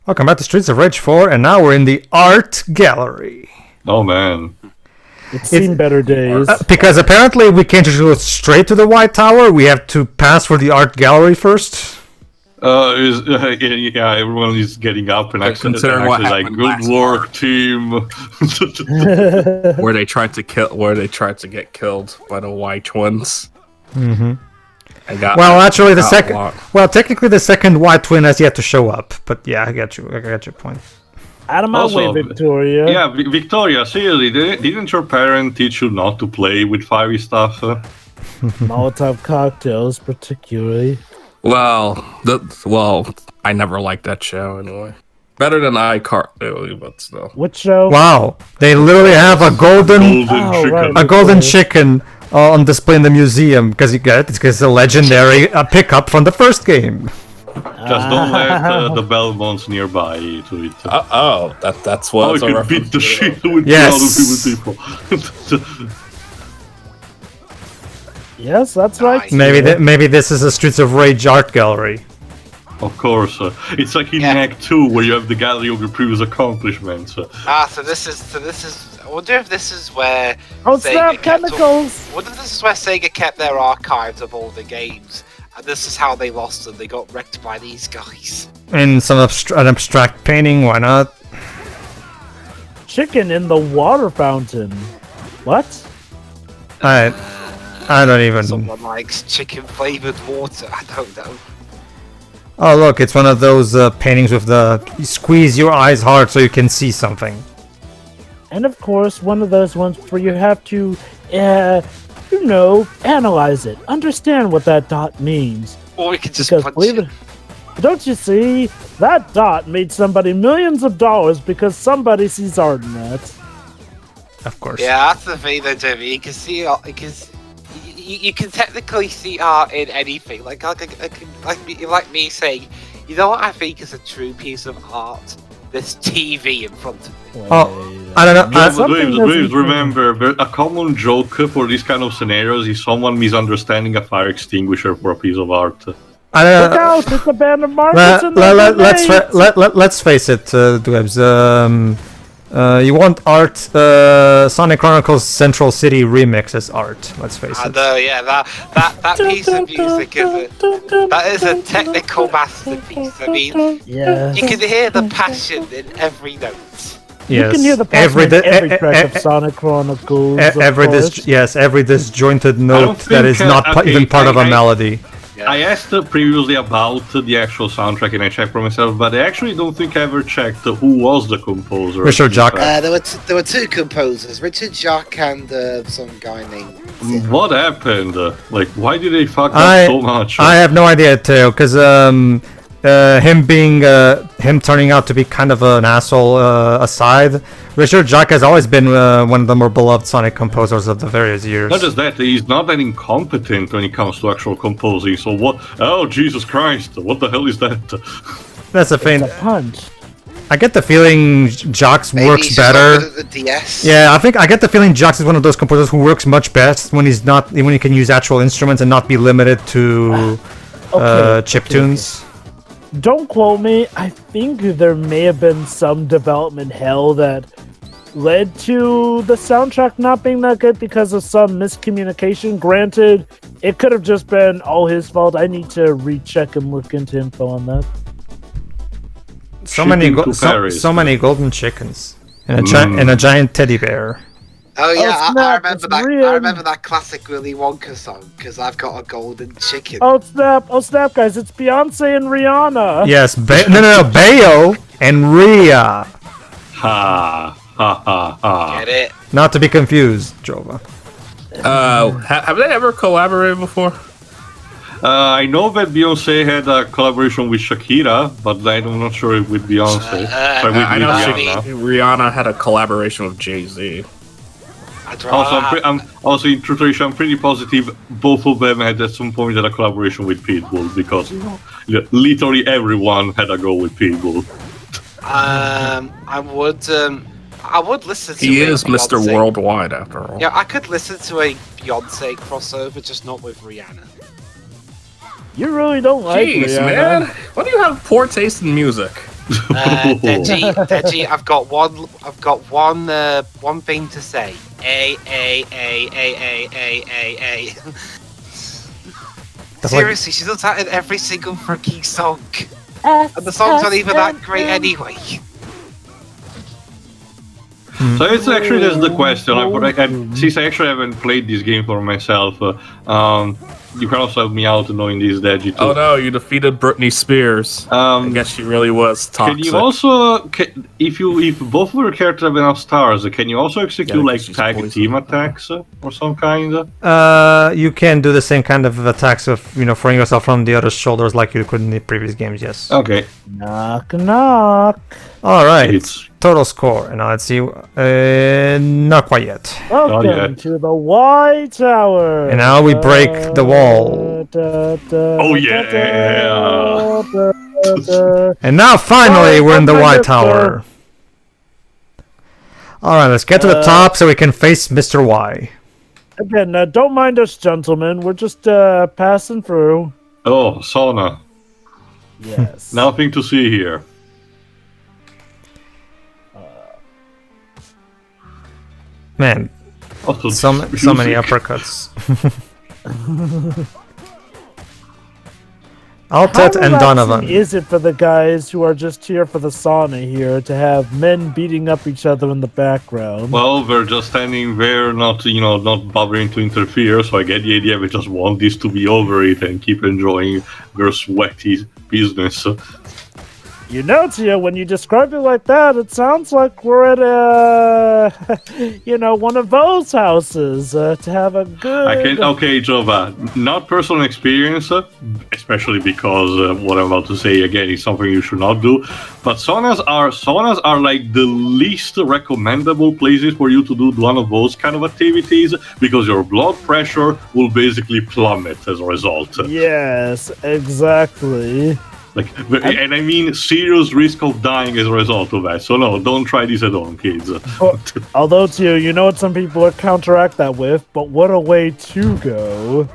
Welcome back to Streets of Rage 4, and now we're in the art gallery. Oh man. It's seen better days. Because apparently we can't just go straight to the White Tower, we have to pass for the art gallery first. Yeah, everyone is getting up and actually like, good work, team. where they tried to get killed by the white ones. Mm-hmm. Well, actually, technically, the second white twin has yet to show up. But yeah, I got your point. Out of my way, Victoria. Yeah, Victoria. Seriously, didn't your parent teach you not to play with fiery stuff? Molotov cocktails, particularly. Well, I never liked that show anyway. Better than iCarly, but still. What show? Wow, they literally have a golden chicken on display in the museum because it's a legendary pickup from the first game. Just don't let the Belmonts nearby to it. That's what. Oh, you can beat the shit with people. Yes, that's right. Maybe this is a Streets of Rage art gallery. Of course, it's like in Act 2 where you have the gallery of your previous accomplishments. So this is. I wonder if this is where. Sega chemicals. Wonder if this is where Sega kept their archives of all the games, and this is how they lost them. They got wrecked by these guys. And an abstract painting. Why not? Chicken in the water fountain. What? I don't even. Someone likes chicken flavored water. I don't know. Oh look, it's one of those paintings with you squeeze your eyes hard so you can see something. And of course, one of those ones where you have to, analyze it, understand what that dot means. Or we could just punch it. Don't you see? That dot made somebody millions of dollars because somebody sees art in that. Of course. Yeah, that's the thing, though, Jimmy. You can see art because you can technically see art in anything. Like me saying, you know what I think is a true piece of art? This TV in front of me. Oh, I don't know. Please remember, a common joke for these kind of scenarios is someone misunderstanding a fire extinguisher for a piece of art. I don't know. Look out! It's a band of markets let's face it, Dwebs. You want art, Sonic Chronicles Central City remix as art, let's face it. Yeah, that piece of music is a technical masterpiece. I mean, you can hear the passion in every note. Yes. You can hear the passion in every track of Sonic Chronicles. Every disjointed note that is not even part of a melody. Yeah. I asked previously about the actual soundtrack and I checked for myself, but I actually don't think I ever checked who was the composer. Richard Jacques. There were two composers, Richard Jacques and some guy named... What happened? Why did they fuck up so much? I have no idea, Teo, because him turning out to be kind of an asshole aside, Richard Jacques has always been one of the more beloved Sonic composers of the various years. Not just that, he's not that incompetent when it comes to actual composing, so what? Oh, Jesus Christ, what the hell is that? That's a faint punch. I get the feeling Jacques works better. The DS. Yeah, I get the feeling Jacques is one of those composers who works much best when he can use actual instruments and not be limited to chiptunes. Don't quote me. I think there may have been some development hell that led to the soundtrack not being that good because of some miscommunication. Granted, it could have just been all his fault. I need to recheck and look into info on that. So many golden chickens and a giant teddy bear. Oh yeah, I remember that. I remember that classic Willy Wonka song because I've got a golden chicken. Oh snap, guys! It's Beyonce and Rihanna. Yes, Bayo and Rhea. Ha ha ha ha. Get it? Not to be confused, Jova. Have they ever collaborated before? I know that Beyonce had a collaboration with Shakira, but I'm not sure if with Beyonce. I know Rihanna had a collaboration with Jay-Z. Also, in true tradition, I'm pretty positive both of them had at some point a collaboration with Pitbull because literally everyone had a go with Pitbull. I would listen to. He is Mr. Worldwide after all. Yeah, I could listen to a Beyonce crossover, just not with Rihanna. You really don't like Jeez, Rihanna. man. Why do you have poor taste in music? Deji, I've got one thing to say. A. Seriously, she does that in every single freaking song. And the song's not even that great anyway. So it's actually that's the question. Since I actually haven't played this game for myself, you can also help me out knowing this Deji too. Oh no, you defeated Britney Spears. I guess she really was toxic. Can you also, if both of your characters have enough stars, can you also execute like tag team attacks or some kind? You can do the same kind of attacks of throwing yourself from the other shoulders like you could in the previous games. Yes. Okay. Knock knock. All right. Total score, and now let's see. Not quite yet. Welcome to the Y Tower. And now we break the wall. Oh yeah! And now finally we're in the Y Tower. All right, let's get to the top so we can face Mr. Y. Again, don't mind us, gentlemen. We're just passing through. Oh, sauna. Yes. Nothing to see here. Man, Also, so many uppercuts. Altet and Donovan. Is it for the guys who are just here for the sauna here to have men beating up each other in the background? Well, they're just standing there, not bothering to interfere. So I get the idea. They just want this to be over it and keep enjoying their sweaty business. You know, Tia, when you describe it like that, it sounds like we're at one of those houses to have a good. Okay, Jova, not personal experience, especially because what I'm about to say again is something you should not do. But saunas are like the least recommendable places for you to do one of those kind of activities because your blood pressure will basically plummet as a result. Yes, exactly. And I mean serious risk of dying as a result of that. So no, don't try this at home, kids. Although, too, you know what some people counteract that with, but what a way to go.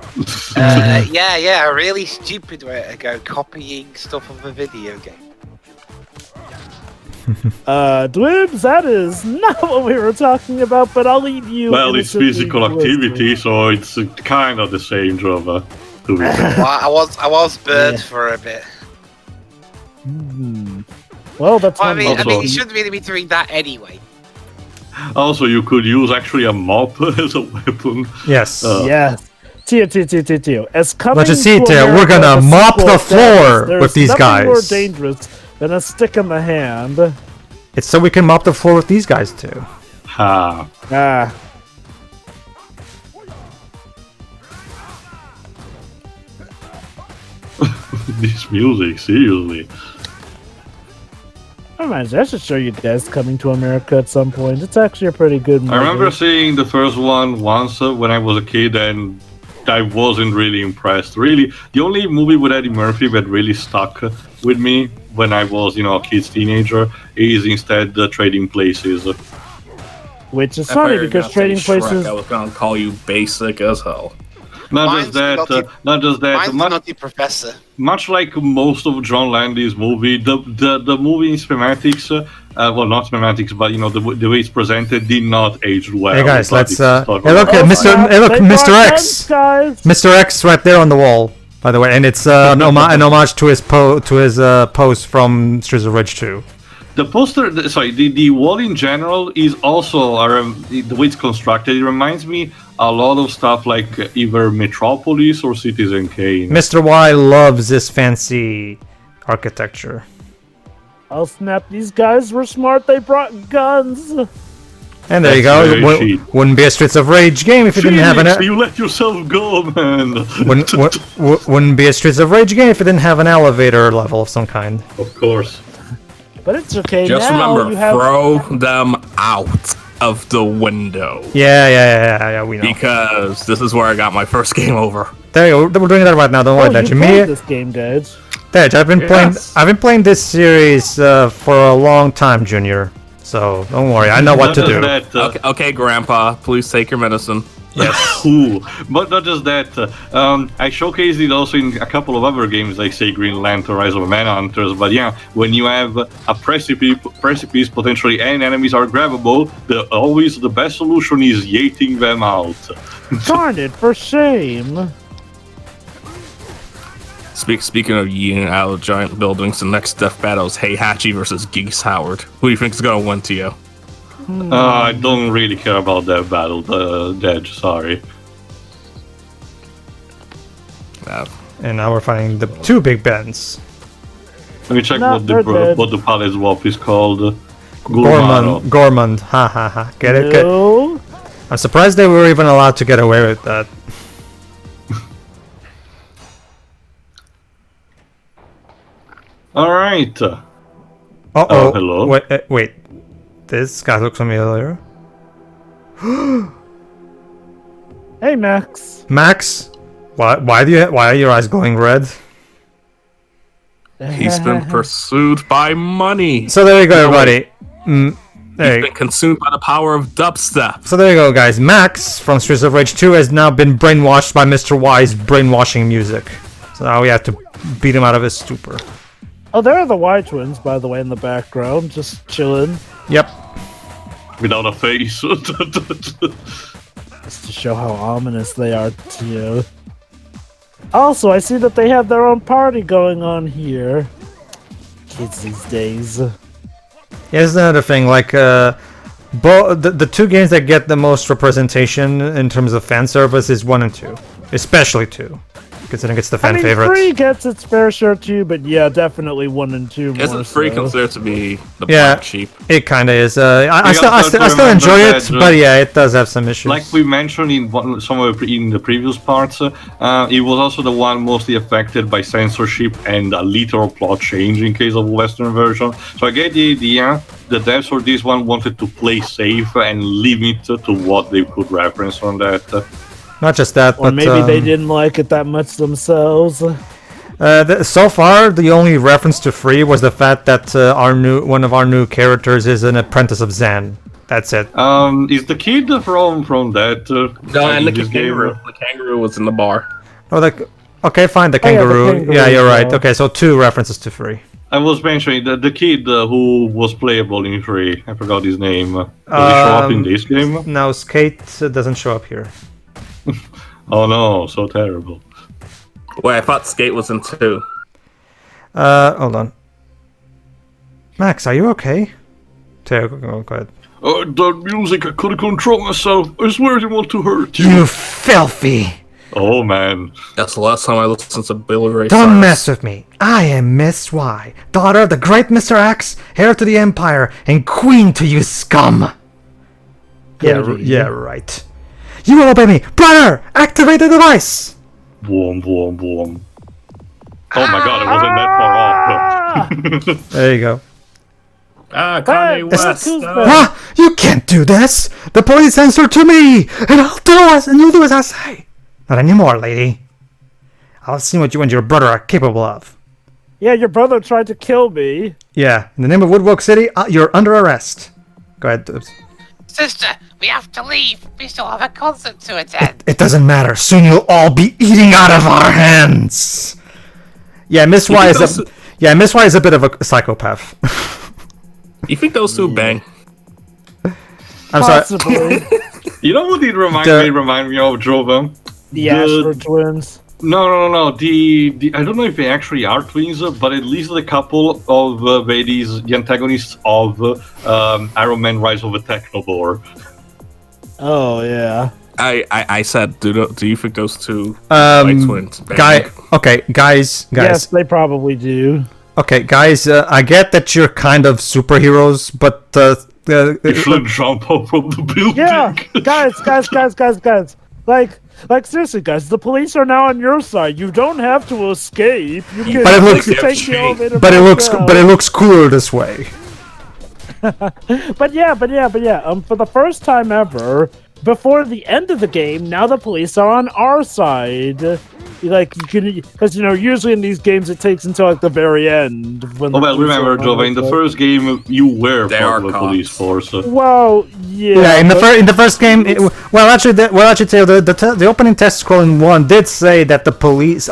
Yeah, a really stupid way to go, copying stuff of a video game. Dwibs, that is not what we were talking about, but I'll leave you. Well, it's physical activity, so it's kind of the same, Jova. To be fair. Well, I was burned for a bit. Well, that's I mean, you shouldn't really be doing that anyway. Also, you could use actually a mop as a weapon. Yes. Yes. Tio. As coming But you see, to Tio, we're America, gonna mop the floor there's with these nothing guys. more dangerous than a stick in the hand. It's so we can mop the floor with these guys too. Ha. Ah. This music, seriously. I should show you guys Coming to America at some point. It's actually a pretty good movie. I remember seeing the first one once when I was a kid, and I wasn't really impressed. Really, the only movie with Eddie Murphy that really stuck with me when I was, a kid's teenager is instead Trading Places. Which is funny because Trading Places. I was gonna call you basic as hell. Not just that. Mine's Nutty Professor. Much like most of John Landy's movie, the movie in schematics, well, not schematics, but the way it's presented did not age well. Hey guys, let's look at Mr. Mr. X. Mr. X right there on the wall, by the way, and it's an homage to his pose from Streets of Rage 2. The poster, the wall in general is also the way it's constructed. It reminds me a lot of stuff like either Metropolis or Citizen Kane. Mr. Y loves this fancy architecture. I'll snap. These guys were smart. They brought guns. And there you go. Wouldn't be a Streets of Rage game if you didn't have an. You let yourself go, man. Wouldn't be a Streets of Rage game if it didn't have an elevator level of some kind. Of course. But it's okay. Just now remember, you have... throw them out of the window. Yeah, we know. Because this is where I got my first game over. There you go. We're doing that right now. Don't worry, you played this game, Dej. Dej, I've been playing this series for a long time, Junior. So don't worry, I know what to do. Okay, Grandpa, please take your medicine. Yes. Ooh, but not just that. I showcased it also in a couple of other games, like say Green Lantern, Rise of the Manhunters. But yeah, when you have a precipice potentially and enemies are grabbable, always the best solution is yeeting them out. Darn it, for shame. Speaking of yeeting out of giant buildings, the next death battle is Heihachi versus Geese Howard. Who do you think is going to win, Tio? I don't really care about that battle, Dej, sorry. And now we're fighting the two Big Bens. Let me check No, what they're dead. the palette swap is called. Gormand, ha ha ha. Get it? No. I'm surprised they were even allowed to get away with that. Alright. Uh-oh. Hello. Wait. This guy looks familiar. Hey, Max. Max? Why are your eyes glowing red? He's been pursued by money. So there you go, everybody. He's There been consumed by the power of dubstep. So there you go, guys. Max from Streets of Rage 2 has now been brainwashed by Mr. Y's brainwashing music. So now we have to beat him out of his stupor. Oh, there are the Y twins, by the way, in the background, just chilling. Yep. Without a face. Just to show how ominous they are to you. Also, I see that they have their own party going on here. Kids these days. Here's another thing, like, the two games that get the most representation in terms of fan service is 1 and 2. Especially 2. Considering it's the fan favorite. 3 gets its fair share too, but yeah, definitely 1 and 2 more Isn't 3 so. considered to be the Yeah. black sheep? It kinda is. I still remember enjoy it, that, but yeah, it does have some issues. Like we mentioned somewhere in the previous parts, it was also the one mostly affected by censorship and a literal plot change in case of Western version. So I get the idea. The devs for this one wanted to play safe and limit to what they could reference on that. Not just that, Or but maybe they didn't like it that much themselves. so far, the only reference to 3 was the fact that one of our new characters is an apprentice of Zen. That's it. Is the kid from that? No, and the this kangaroo. The kangaroo was in the bar. Oh, okay, fine. The Oh, yeah, the kangaroo. kangaroo, Yeah, you're right. yeah. Okay, so 2 references to 3. I was mentioning the kid who was playable in 3. I forgot his name. Does he show up in this game? Now Skate doesn't show up here. Oh no, so terrible. Wait, I thought Skate was in 2. Hold on. Max, are you okay? Go ahead. The music, I couldn't control myself. I swear I didn't want to hurt you. You filthy! Oh man. That's the last time I listened to Billy Ray Don't Cyrus. mess with me. I am Miss Y, daughter of the great Mr. Axe, heir to the Empire, and queen to you scum. Yeah, right. You will obey me, brother. Activate the device. Boom, boom, boom. Oh my god, it wasn't that far off. There you go. Ah, Kanye West. Ah, you can't do this. The police answer to me, and you'll do as I say. Not anymore, lady. I'll see what you and your brother are capable of. Yeah, your brother tried to kill me. Yeah, in the name of Woodwalk City, you're under arrest. Go ahead, Dubs. Sister, we have to leave. We still have a concert to attend. It doesn't matter. Soon you'll all be eating out of our hands. Yeah, Miss Y is Miss Y is a bit of a psychopath. You think those two bang? I'm sorry. Possibly. You know what it remind me of, Jovam? The Astro Twins. No. The I don't know if they actually are twins, but at least the couple of ladies, the antagonists of Iron Man: Rise of the Technovore. Oh, yeah. I said, do you think those two white twins bang? Guys. Yes, they probably do. Okay, guys. I get that you're kind of superheroes, but You should jump out from the building. Yeah, guys. Like seriously, guys, the police are now on your side. You don't have to escape. You can But it looks- take the elevator. but it back looks cooler this way. down. But yeah. For the first time ever, before the end of the game, now the police are on our side. like you can, because usually in these games it takes until like the very end when. Oh, well, remember, Jova, in the first game you were part of the police force. Well, yeah. Yeah, in the first game, actually, the opening test scroll in 1 did say that a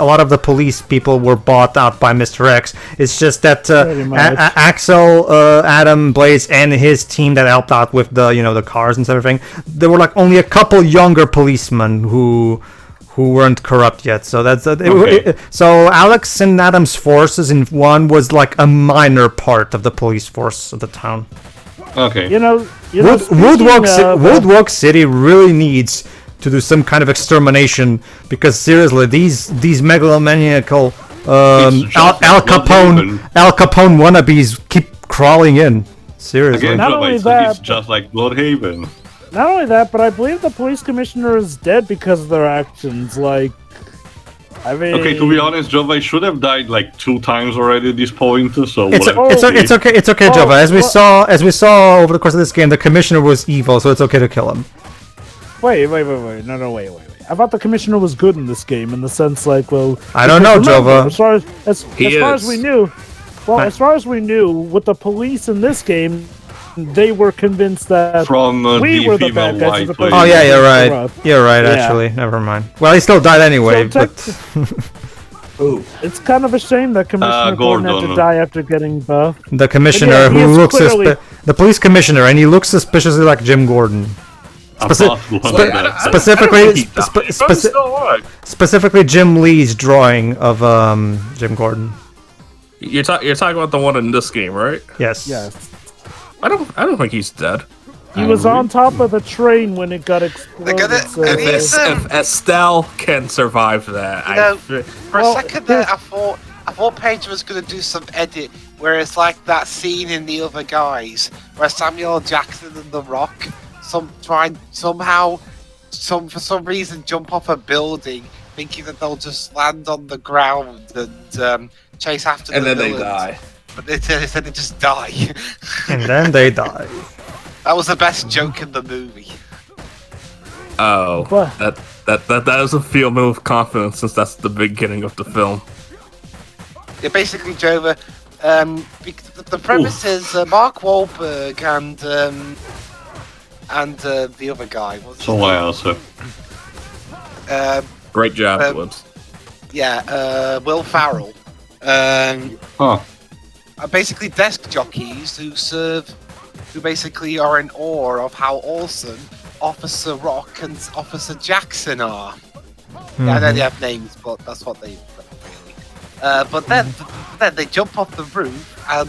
lot of the police people were bought out by Mr. X. It's just that Axel, Adam, Blaze, and his team that helped out with the cars and everything. There were like only a couple younger policemen who weren't corrupt yet. So that's so Alex and Adam's forces in 1 was like a minor part of the police force of the town. Okay. Woodwalk City really needs to do some kind of extermination because seriously, these megalomaniacal Al Capone wannabes keep crawling in. Seriously. Again, it's just like Bloodhaven. Not only that, but I believe the police commissioner is dead because of their actions. Like, I mean, okay, to be honest, Jova should have died like 2 times already at this point. So it's okay, Jova. As we saw over the course of this game, the commissioner was evil, so it's okay to kill him. Wait. No, wait. I thought the commissioner was good in this game in the sense, like, well, I don't know, Jova. As far as we knew, with the police in this game, they were convinced that we were the bad guys. Oh yeah, you're right. You're right. Actually, never mind. Well, he still died anyway. So it's kind of a shame that Commissioner Gordon had to die after getting buffed. The commissioner who looks the police commissioner, and he looks suspiciously like Jim Gordon. Specifically, Jim Lee's drawing of Jim Gordon. You're talking about the one in this game, right? Yes. I don't think he's dead. He was on top of the train when it got exploded. If Estelle can survive that, for a second there, I thought Pedro was gonna do some edit where it's like that scene in The Other Guys where Samuel L. Jackson and The Rock for some reason jump off a building, thinking that they'll just land on the ground and chase after them. And then they die. But they just die. And then they die. That was the best joke in the movie. Oh, that is a feel move of confidence since that's the beginning of the film. Yeah, basically, Jova. The premise is Mark Wahlberg and the other guy. Someone else. Great job, Woods. Yeah, Will Farrell. Are basically desk jockeys who basically are in awe of how awesome Officer Rock and Officer Jackson are. Yeah, I know they have names, but that's what they really. But then they jump off the roof and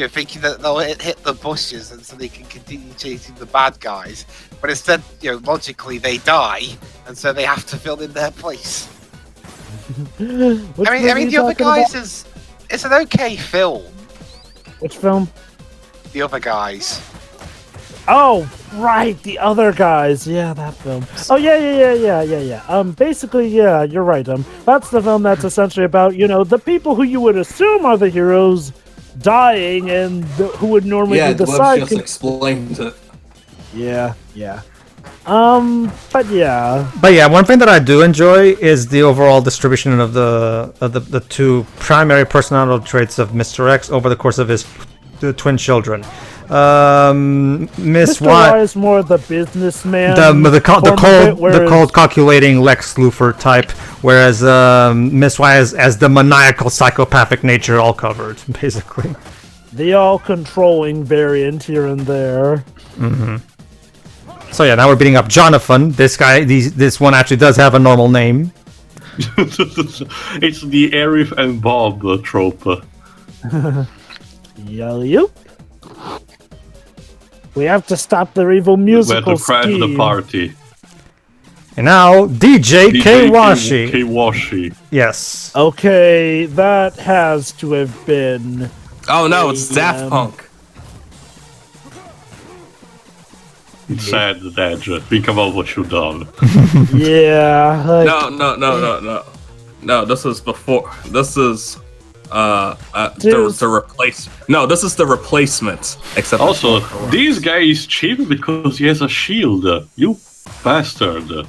thinking that they'll hit the bushes and so they can continue chasing the bad guys. But instead, logically they die, and so they have to fill in their place. I mean, The Other Guys it's an okay film. Which film? The Other Guys. Oh, right, The Other Guys. Yeah, that film. Oh, yeah. Basically, yeah, you're right. That's the film that's essentially about, the people who you would assume are the heroes dying and who would normally be the sidekick. Just explained it. Yeah. But yeah, one thing that I do enjoy is the overall distribution of the 2 primary personality traits of Mr. X over the course of his twin children. Miss Mr. Y is more the businessman, the cold calculating Lex Luthor type, whereas Miss Y is as the maniacal psychopathic nature all covered, basically. The all controlling variant here and there. Mm-hmm. So yeah, now we're beating up Jonathan. This guy, this one actually does have a normal name. It's the Arif and Bob trope. Yup. We have to stop their evil musical scheme. We're to crash the party. And now, DJ K-Washi. K-Washi. Yes. Okay, that has to have been... Oh no, it's Daft Punk. It's sad that think about what you've done. Yeah. No, this is before. This is the replace. No, this is the replacement. Except also, this guy is cheap because he has a shield. You bastard.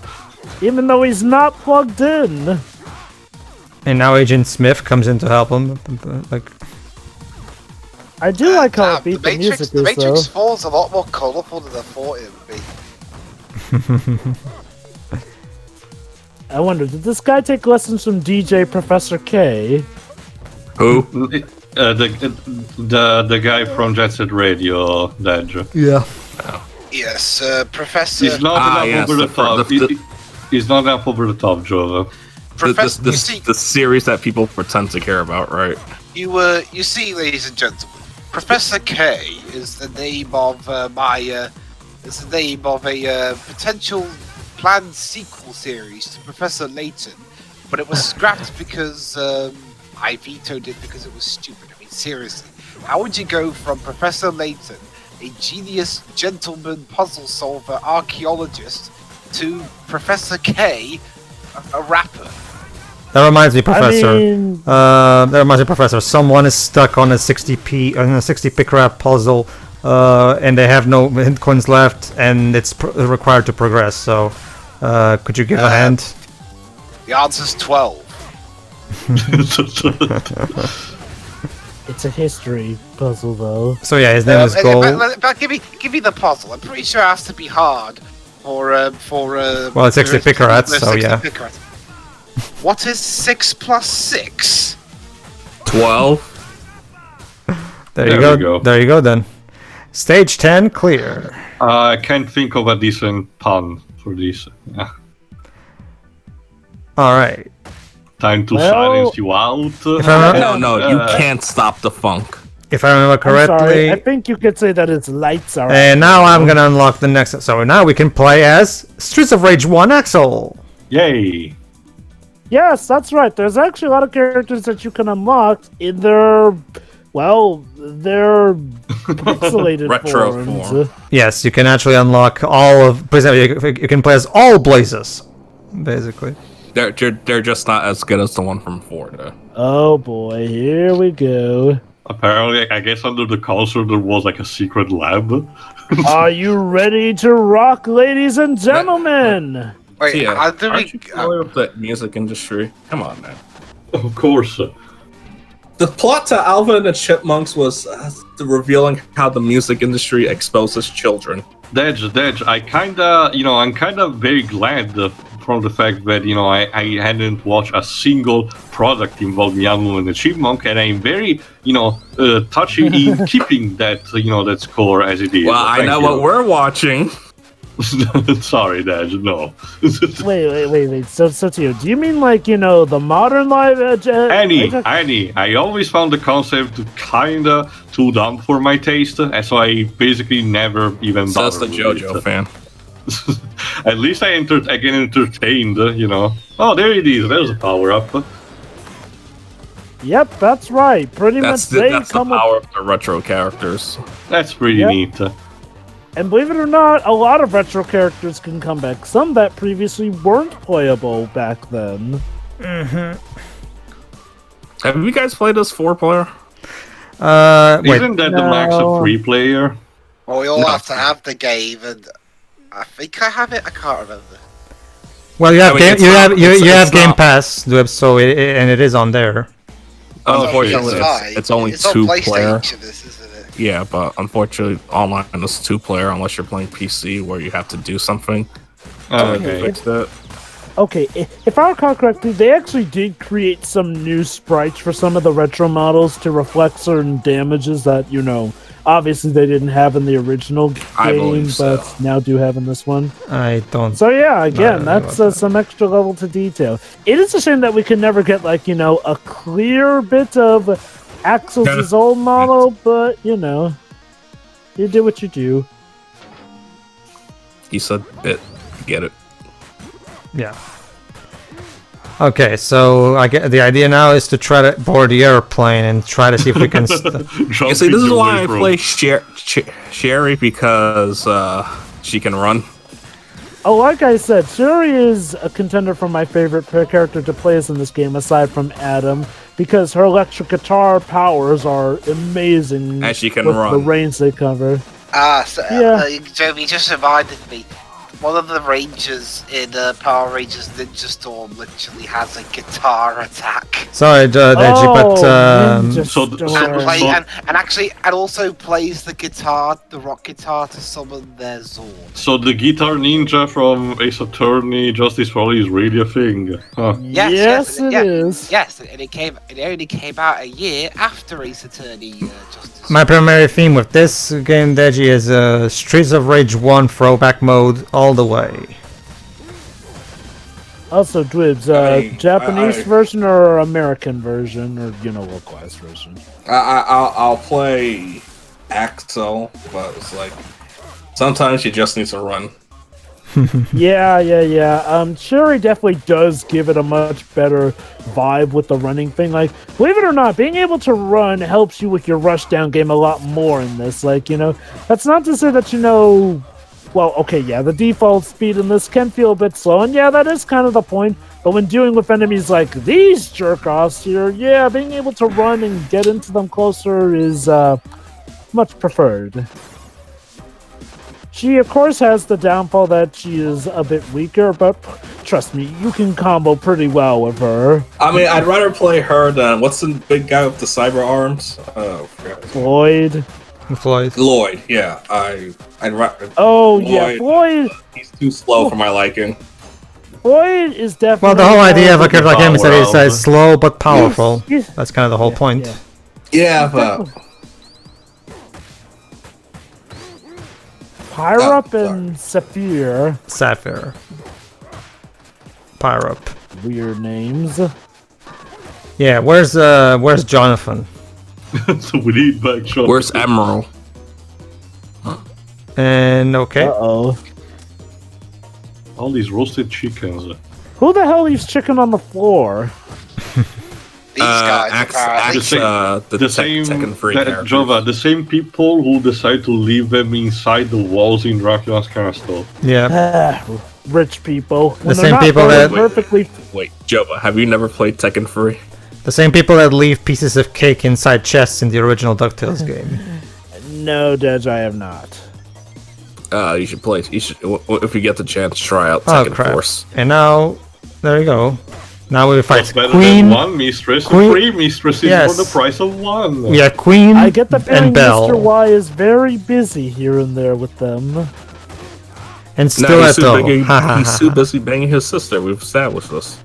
Even though he's not plugged in. And now Agent Smith comes in to help him. Like, I do like how the upbeat the music is, The Matrix though. 4 is a lot more colourful than I thought it would be. I wonder, did this guy take lessons from DJ Professor K? Who? The guy from Jet Set Radio, Dej. yeah. Yes, Professor. He's not enough over the top. He's not enough over the top, Jova. Professor, you The see, series that people pretend to care about, right? you see, ladies and gentlemen, Professor K is the name of a potential planned sequel series to Professor Layton, but it was scrapped because I vetoed it because it was stupid. I mean, seriously, how would you go from Professor Layton, a genius gentleman puzzle solver archaeologist, to Professor K, a rapper? That reminds me, Professor. I mean, That reminds me, Professor. Someone is stuck on a 60 pick rap puzzle, and they have no hint coins left, and it's required to progress. So, could you give a hand? The answer's 12. it's a history puzzle, though. So yeah, his name is Gold. But give me the puzzle. I'm pretty sure it has to be hard for Well, it's 60 pick rats, so yeah. What is 6 plus 6? 12. There you go. There you go. Then, stage 10 clear. I can't think of a decent pun for this. Yeah. All right. Time to silence you out. No, you can't stop the funk. If I remember I'm correctly. sorry, I think you could say that its lights are. And now I'm gonna unlock the next. So now we can play as Streets of Rage 1 Axel. Yay! Yes, that's right. There's actually a lot of characters that you can unlock in their, their pixelated Retro forms. form. Yes, you can actually unlock all of. You can play as all Blazes, basically. They're just not as good as the one from 4, though. Oh boy, here we go. Apparently, I guess under the console there was like a secret lab. Are you ready to rock, ladies and gentlemen? Wait, Yeah, how do aren't you we? familiar with the music industry? Come on, man. Of course. The plot to Alvin and the Chipmunks was revealing how the music industry exposes children. Dej, I'm kinda very glad from the fact that, I hadn't watched a single product involving Alvin and the Chipmunk, and I'm very, touchy in keeping that, that score as it is. Well, I know what we're watching. Sorry, Dej, no. Wait. So Tio, do you mean like, the modern live Annie. I always found the concept kinda too dumb for my taste, and so I basically never even bothered. That's the JoJo fan. At least I get entertained, Oh, there it is. There's a power-up. Yep, that's right. Pretty That's much the power of the retro characters. That's pretty neat. And believe it or not, a lot of retro characters can come back. Some that previously weren't playable back then. Have you guys played this 4-player? Wait. Isn't that the max of 3-player? Well, we all have to have the game, and I think I have it. I can't remember. Well, you have I mean, you have it's Game not- Pass, so it is on there. Unfortunately, fine. it's only It's on 2-player. PlayStation, this, isn't it? Yeah, but unfortunately, online is 2-player unless you're playing PC where you have to do something. Okay. Fix that. Okay, if I recall correctly, they actually did create some new sprites for some of the retro models to reflect certain damages that, obviously they didn't have in the original I game, believe so. but now do have in this one. I don't. So yeah, again, No, that's some extra level to detail. It is a shame that we can never get a clear bit of Axel's old model, but you do what you do. He said bit. Get it. Yeah. Okay, so I get the idea now is to try to board the airplane and try to see if we can. You see, this is why I play Sherry, because she can run. Oh, like I said, Shuri is a contender for my favorite character to play as in this game, aside from Adam, because her electric guitar powers are amazing. And she can with run. the range they cover. Yeah. Yeah. Joey just reminded me. one of the Rangers in Power Rangers Ninja Storm literally has a guitar attack. Sorry, Deji, but And also plays the guitar, the rock guitar, to summon their Zord. So the guitar ninja from Ace Attorney Justice for All is really a thing. Huh. Yes, it is. Yes, and it only came out a year after Ace Attorney Justice. my primary theme with this game, Deji, is Streets of Rage 1 throwback mode all the way. Also, Dwibs, Japanese version or American version, or localized version? I'll play Axel, but it's like sometimes you just need to run. Yeah. Cherry definitely does give it a much better vibe with the running thing. Like, believe it or not, being able to run helps you with your rushdown game a lot more in this. Like, that's not to say that well, okay, yeah, the default speed in this can feel a bit slow, and yeah, that is kind of the point. But when dealing with enemies like these jerk-offs here, yeah, being able to run and get into them closer is much preferred. She, of course, has the downfall that she is a bit weaker, but trust me, you can combo pretty well with her. I mean, I'd rather play her than what's the big guy with the cyber arms? Oh, Floyd. Lloyd, yeah. I'd rather. Oh, Lloyd. yeah, Floyd. He's too slow for my liking. Floyd is definitely. Well, the whole idea of a character like him is that he's slow but powerful. That's kind of the whole point. Yeah, but. Pyrup and Sapphire. Pyrup. Weird names. Yeah, where's Jonathan? So we need back Jonathan. Where's Emerald? And okay. Uh-oh. All these roasted chickens. Who the hell leaves chicken on the floor? These guys, apparently. The same characters. Java, the same people who decide to leave them inside the walls in Dracula's castle. Yeah. Rich people. The same people that perfectly. Wait, Jova, have you never played Tekken 3? The same people that leave pieces of cake inside chests in the original DuckTales game. No, Dej, I have not. You should play. You should, if you get the chance, try out Tekken Force. And now, there you go. Now we fight better Queen. Than one mistress, and three mistresses for the price of one. Yeah, Queen. I get the feeling and Bell. Mr. Y is very busy here and there with them. And Stiletto. He's too busy banging his sister. We've established this.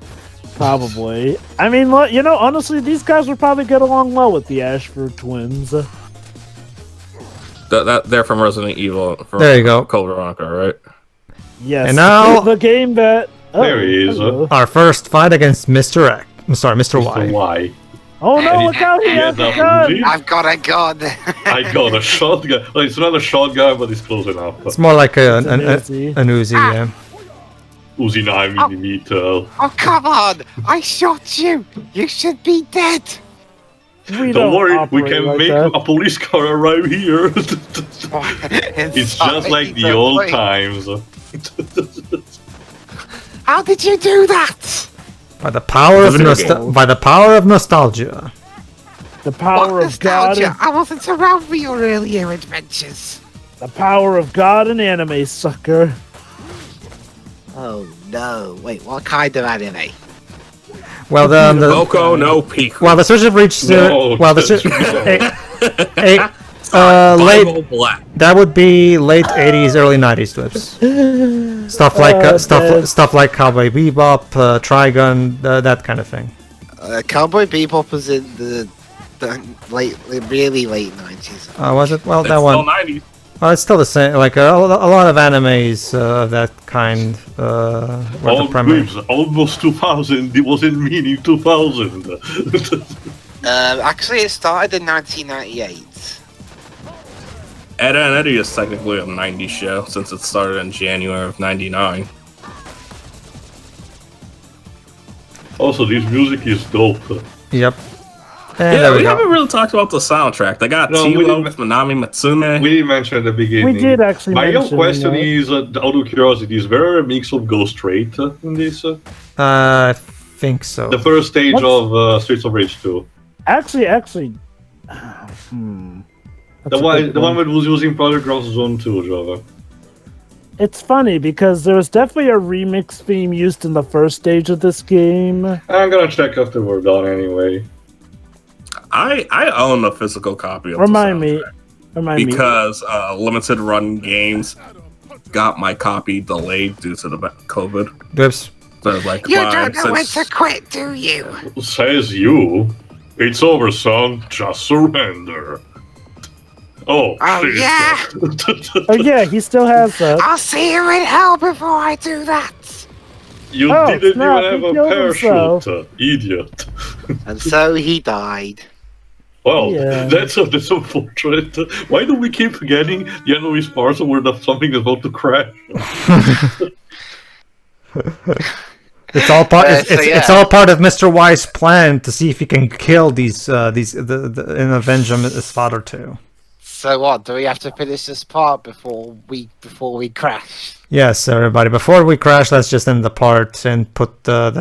Probably. I mean, honestly, these guys would probably get along well with the Ashford twins. They're from Resident Evil. There you go. Code Veronica, right? Yes. And now the game that. There he is. Our first fight against Mr. X. I'm sorry, Mr. Y. Oh no, look out, he has a gun! I've got a gun! I got a shotgun. Well, it's not a shotgun, but it's close enough. It's more like an Uzi, yeah. Uzi 9mm. Oh, come on! I shot you! You should be dead! Don't worry, we can make a police car arrive here. It's just like the old times. How did you do that? By the power of nostalgia. The power of nostalgia? God. I wasn't around for your earlier adventures. The power of God and anime, sucker. Oh no! Wait, what kind of anime? Well, the Boko no Piku. Well, the Switch of Reach. Late. Black. That would be late '80s, early '90s clips. Stuff like Cowboy Bebop, Trigun, that kind of thing. Cowboy Bebop was in the really late 90s. Was it? Well, It's that still one. 90s. Well, it's still the same. Like a lot of animes of that kind. Were the primary. Almost 2000. It wasn't meaning 2000. Actually, it started in 1998. Ed and Eddie is technically a 90s show since it started in January of 99. Also, this music is dope. Yep. Yeah, we haven't really talked about the soundtrack. They got Tilo with Manami Matsume. We didn't mention at the beginning. We did actually My mention real question is, out of curiosity, is there a mix of Go Straight in this? I think so. The first stage of Streets of Rage 2. Actually. The one that was using Project Cross Zone 2, Java. It's funny because there was definitely a remix theme used in the first stage of this game. I'm gonna check after we're done anyway. I own a physical copy of Remind the me. soundtrack because limited run games got my copy delayed due to the COVID. Oops. So like, You don't know when to quit, do you? Says you. It's over, son. Just surrender. Oh, shit. Yeah. Oh yeah, he still has that. I'll see you in hell before I do that. You Oh, didn't snap, even he have a killed parachute, himself. idiot. And so he died. Well, Yeah. that's unfortunate. Why do we keep getting the enemy's parts when something is about to crash? It's all part. So, It's all part of Mr. Y's plan to see if he can kill these and avenge his father too. So what? Do we have to finish this part before we crash? Yes, everybody. Before we crash, let's just end the part and put in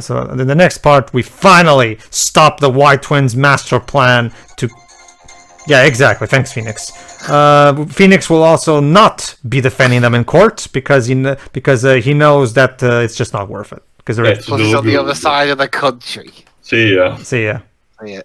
the next part. We finally stop the Y Twins' master plan to. Yeah, exactly. Thanks, Phoenix. Phoenix will also not be defending them in court because he knows that it's just not worth it. Because He's on the other side of the country. See ya. See ya. Yeah.